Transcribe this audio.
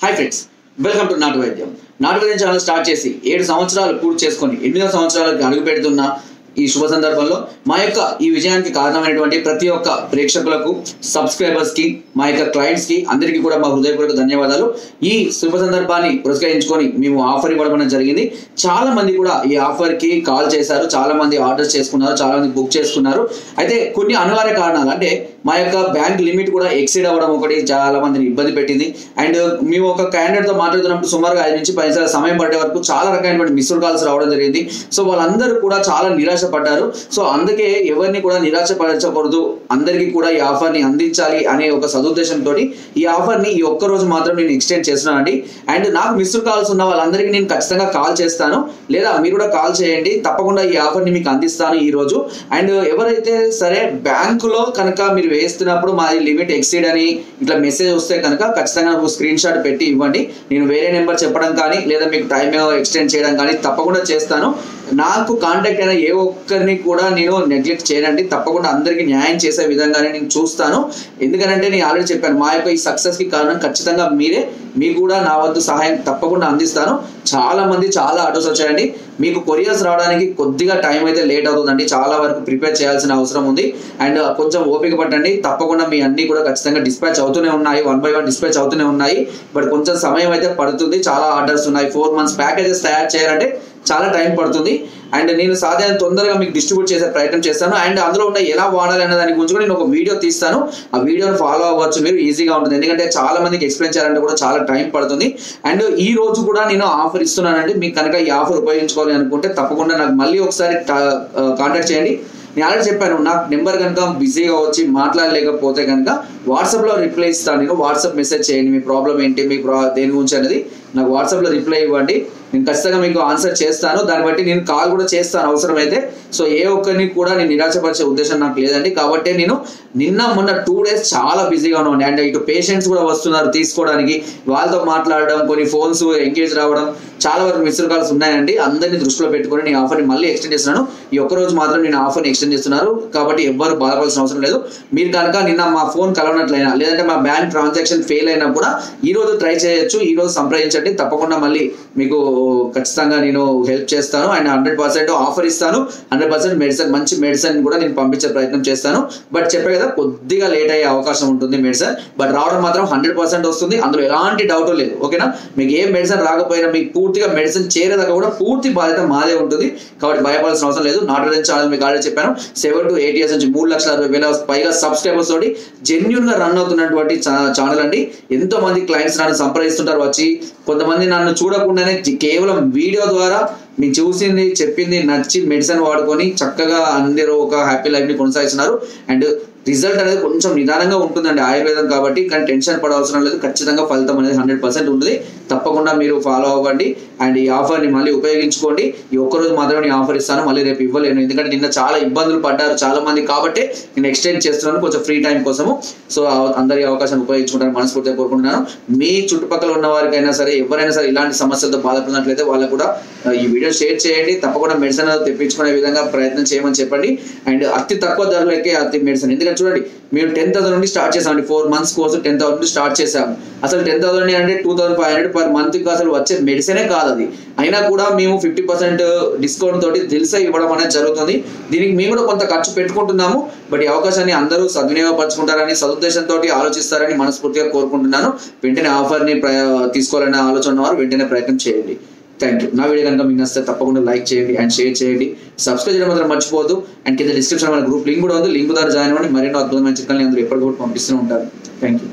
Hi friends, welcome to నాటు వైద్యం. నాటు వైద్యం ఛానల్ స్టార్ట్ చేసి 7 సంవత్సరాలు పూర్తి చేసుకొని 8వ సంవత్సరాలకు అడుగు పెడుతున్న ఈ శుభ సందర్భంలో మా యొక్క ఈ విజయానికి కారణమైనటువంటి ప్రతి ఒక్క ప్రేక్షకులకు, సబ్స్క్రైబర్స్ కి, మా యొక్క క్లయింట్స్ కి అందరికీ కూడా మా హృదయపూర్వక ధన్యవాదాలు. ఈ శుభ సందర్భాన్ని పురస్కరించుకొని మేము ఆఫర్ ఇవ్వడం జరిగింది. చాలా మంది కూడా ఈ ఆఫర్ కి కాల్ చేశారు, చాలా మంది ఆర్డర్స్ చేసుకున్నారు, చాలా మంది బుక్ చేసుకున్నారు. అయితే కొన్ని అనివార్య కారణాలు, అంటే మా యొక్క బ్యాంక్ లిమిట్ కూడా ఎక్సీడ్ అవ్వడం ఒకటి చాలా మందిని ఇబ్బంది పెట్టింది. అండ్ మేము ఒక క్యాండిడేట్ తో మాట్లాడుతున్నప్పుడు సుమారుగా 5 నుంచి 10 నిమిషాల సమయం పడే వరకు చాలా రకమైనటువంటి మిస్డ్ కాల్స్ రావడం జరిగింది. సో వాళ్ళందరూ కూడా చాలా నిరాశపడ్డారు. సో అందుకే ఎవరిని కూడా నిరాశపరచకూడదు, అందరికీ కూడా ఈ ఆఫర్ ని అందించాలి అనే ఒక సదుద్దేశంతో ఈ ఆఫర్ ని ఈ ఒక్క రోజు మాత్రం నేను ఎక్స్టెండ్ చేస్తున్నానండి. అండ్ నాకు మిస్డ్ కాల్స్ ఉన్న వాళ్ళందరికీ నేను ఖచ్చితంగా కాల్ చేస్తాను, లేదా మీరు కూడా కాల్ చేయండి. తప్పకుండా ఈ ఆఫర్ ని మీకు అందిస్తాను ఈ రోజు. అండ్ ఎవరైతే సరే బ్యాంకులో కనుక మీరు వేస్తున్నప్పుడు మాది లిమిట్ ఎక్సీడ్ అని ఇట్లా మెసేజ్ వస్తే కనుక ఖచ్చితంగా నాకు స్క్రీన్ షాట్ పెట్టి ఇవ్వండి. నేను వేరే నెంబర్ చెప్పడం కానీ లేదా మీకు టైం ఎక్స్టెండ్ చేయడం కానీ తప్పకుండా చేస్తాను. నాకు కాంటాక్ట్ అయిన ఏ ఒక్కరిని కూడా నేను నెగ్లెక్ట్ చేయనండి. తప్పకుండా అందరికీ న్యాయం చేసే విధంగానే నేను చూస్తాను. ఎందుకంటే నేను ఆల్రెడీ చెప్పాను, మా యొక్క ఈ సక్సెస్ కి కారణం ఖచ్చితంగా మీరే. మీకు కూడా నా వద్ద సహాయం తప్పకుండా అందిస్తాను. చాలా మంది చాలా ఆర్డర్స్ వచ్చాయండి. మీకు కొరియర్స్ రావడానికి కొద్దిగా టైం అయితే లేట్ అవుతుందండి, చాలా వరకు ప్రిపేర్ చేయాల్సిన అవసరం ఉంది. అండ్ కొంచెం ఓపిక పట్టండి. తప్పకుండా మీ అన్ని కూడా ఖచ్చితంగా డిస్పాచ్ అవుతూనే ఉన్నాయి, 1 by 1 డిస్పాచ్ అవుతూనే ఉన్నాయి. బట్ కొంచెం సమయం అయితే పడుతుంది. చాలా ఆర్డర్స్ ఉన్నాయి. 4 months ప్యాకేజెస్ తయారు చేయాలంటే చాలా టైం పడుతుంది. అండ్ నేను సాధ్యమైన తొందరగా మీకు డిస్ట్రిబ్యూట్ చేసే ప్రయత్నం చేస్తాను. అండ్ అందులో ఉన్న ఎలా వాడాలి అనే దాని గురించి కూడా నేను ఒక వీడియో తీస్తాను. ఆ వీడియోని ఫాలో అవ్వచ్చు, మీరు ఈజీగా ఉంటుంది. ఎందుకంటే చాలా మందికి ఎక్స్ప్లెయిన్ చేయాలంటే కూడా చాలా టైం పడుతుంది. అండ్ ఈ రోజు కూడా నేను ఆఫర్ ఇస్తున్నానండి. మీకు కనుక ఈ ఆఫర్ ఉపయోగించుకోవాలి అనుకుంటే తప్పకుండా నాకు మళ్ళీ ఒకసారి కాంటాక్ట్ చేయండి. నేను ఆల్రెడీ చెప్పాను, నాకు నెంబర్ కనుక బిజీగా వచ్చి మాట్లాడలేకపోతే కనుక వాట్సాప్లో రిప్లై ఇస్తాను. నేను వాట్సాప్ మెసేజ్ చేయండి, మీ ప్రాబ్లం ఏంటి, మీ దేని గురించి అనేది నాకు వాట్సాప్లో రిప్లై ఇవ్వండి. నేను ఖచ్చితంగా మీకు ఆన్సర్ చేస్తాను. దాన్ని బట్టి నేను కాల్ కూడా చేస్తాను అవసరమైతే. సో ఏ ఒక్కరిని కూడా నేను నిరాశపరిచే ఉద్దేశం నాకు లేదండి. కాబట్టి నేను మొన్న 2 days చాలా బిజీగా ఉన్నాను. అండ్ ఇటు పేషెంట్స్ కూడా వస్తున్నారు తీసుకోవడానికి, వాళ్ళతో మాట్లాడడం, కొన్ని ఫోన్స్ ఎంగేజ్ రావడం, చాలా వరకు మిస్డ్ కాల్స్ ఉన్నాయండి. అందరినీ దృష్టిలో పెట్టుకొని నేను ఆఫర్ని మళ్ళీ ఎక్స్టెండ్ చేస్తున్నాను. ఈ ఒక్క రోజు మాత్రం నేను ఆఫర్ని ఎక్స్టెండ్ చేస్తున్నారు. కాబట్టి ఎవ్వరు బాధపడాల్సిన అవసరం లేదు. మీరు కనుక నిన్న మా ఫోన్ కలవనట్లయినా, లేదంటే మా బ్యాంక్ ట్రాన్సాక్షన్ ఫెయిల్ అయినా కూడా ఈ రోజు ట్రై చేయొచ్చు. ఈ రోజు సంప్రదించండి. తప్పకుండా మళ్ళీ మీకు ఖచ్చితంగా నేను హెల్ప్ చేస్తాను. అండ్ 100% ఆఫర్ ఇస్తాను. 100% మెడిసిన్, మంచి మెడిసిన్ కూడా నేను పంపించే ప్రయత్నం చేస్తాను. బట్ చెప్పే కదా, కొద్దిగా లేట్ అయ్యే అవకాశం ఉంటుంది మెడిసిన్. బట్ రావడం మాత్రం 100% వస్తుంది. అందులో ఎలాంటి డౌట్ లేదు. ఓకేనా? మీకు ఏ మెడిసిన్ రాకపోయినా మీకు పూర్తిగా మెడిసిన్ చేరేదాకా కూడా పూర్తి బాధ్యత మాదే ఉంటుంది. కాబట్టి భయపడాల్సిన అవసరం లేదు. నాట్ వైద్యం ఛానల్ మీకు ఆల్రెడీ చెప్పాను, 7 to 8 years నుంచి 3,60,000 పైగా సబ్స్క్రైబర్స్ తోటి జెన్యూన్ గా రన్ అవుతున్నటువంటి ఛానల్ అండి. ఎంతో మంది క్లయింట్స్ నన్ను సంప్రదిస్తుంటారు వచ్చి. కొంతమంది నన్ను చూడకుండానే కేవలం వీడియో ద్వారా మీకు చూసింది చెప్పింది నచ్చి మెడిసిన్ వాడుకొని చక్కగా అందరూ ఒక హ్యాపీ లైఫ్ ని కొనసాగిస్తున్నారు. అండ్ రిజల్ట్ అనేది కొంచెం నిదానంగా ఉంటుందండి, ఆయుర్వేదం కాబట్టి. కానీ టెన్షన్ పడవసరం లేదు. ఖచ్చితంగా ఫలితం అనేది 100% ఉంటుంది. తప్పకుండా మీరు ఫాలో అవ్వండి. అండ్ ఈ ఆఫర్ని మళ్ళీ ఉపయోగించుకోండి. ఈ ఒక్కరోజు మాత్రమే నేను ఆఫర్ ఇస్తాను, మళ్ళీ రేపు ఇవ్వలేను. ఎందుకంటే నిన్న చాలా ఇబ్బందులు పడ్డారు చాలా మంది, కాబట్టి నేను ఎక్స్టెండ్ చేస్తున్నాను కొంచెం ఫ్రీ టైం కోసము. సో అందరి అవకాశాన్ని ఉపయోగించుకుంటాను మనస్ఫూర్తిగా కోరుకుంటున్నాను. మీ చుట్టుపక్కల ఉన్న వారికైనా సరే, ఎవరైనా సరే ఇలాంటి సమస్యలతో బాధపడినట్లయితే వాళ్ళకు కూడా ఈ వీడియో షేర్ చేయండి. తప్పకుండా మెడిసిన్ తెప్పించుకునే విధంగా ప్రయత్నం చేయమని చెప్పండి. అండ్ అతి తక్కువ ధరలకే అతి మెడిసిన్. ఎందుకంటే చూడండి, మేము 10,000 నుండి స్టార్ట్ చేసామండి. 4 months కోర్సు 10,000 నుండి స్టార్ట్ చేసాము. అసలు 10,000 అంటే 2,500 per month కి అసలు వచ్చే మెడిసినే కాదు అది. అయినా కూడా మేము 50% డిస్కౌంట్ తోటి తెలిసే ఇవ్వడం అనేది జరుగుతుంది. దీనికి మేము కూడా కొంత ఖర్చు పెట్టుకుంటున్నాము. బట్ ఈ అవకాశాన్ని అందరూ సద్వినియోగపరచుకుంటారని, సదుద్దేశంతో ఆలోచిస్తారని మనస్ఫూర్తిగా కోరుకుంటున్నాను. వెంటనే ఆఫర్ని తీసుకోవాలనే ఆలోచన ఉన్నవారు వెంటనే ప్రయత్నం చేయండి. Thank you. నా వీడియో కనుక మీకు నచ్చితే తప్పకుండా లైక్ చేయండి అండ్ షేర్ చేయండి. సబ్స్క్రైబ్ చేయడం మాత్రం మర్చిపోవద్దు. అండ్ కింద డిస్క్రిప్షన్ మన గ్రూప్ లింక్ కూడా ఉంది. లింక్ ద్వారా జాయిన్ అవ్వండి. మరెన్నో అద్భుతమైన చిట్కాలని అందరూ ఎప్పటికప్పుడు పంపిస్తూ ఉంటారు. Thank you.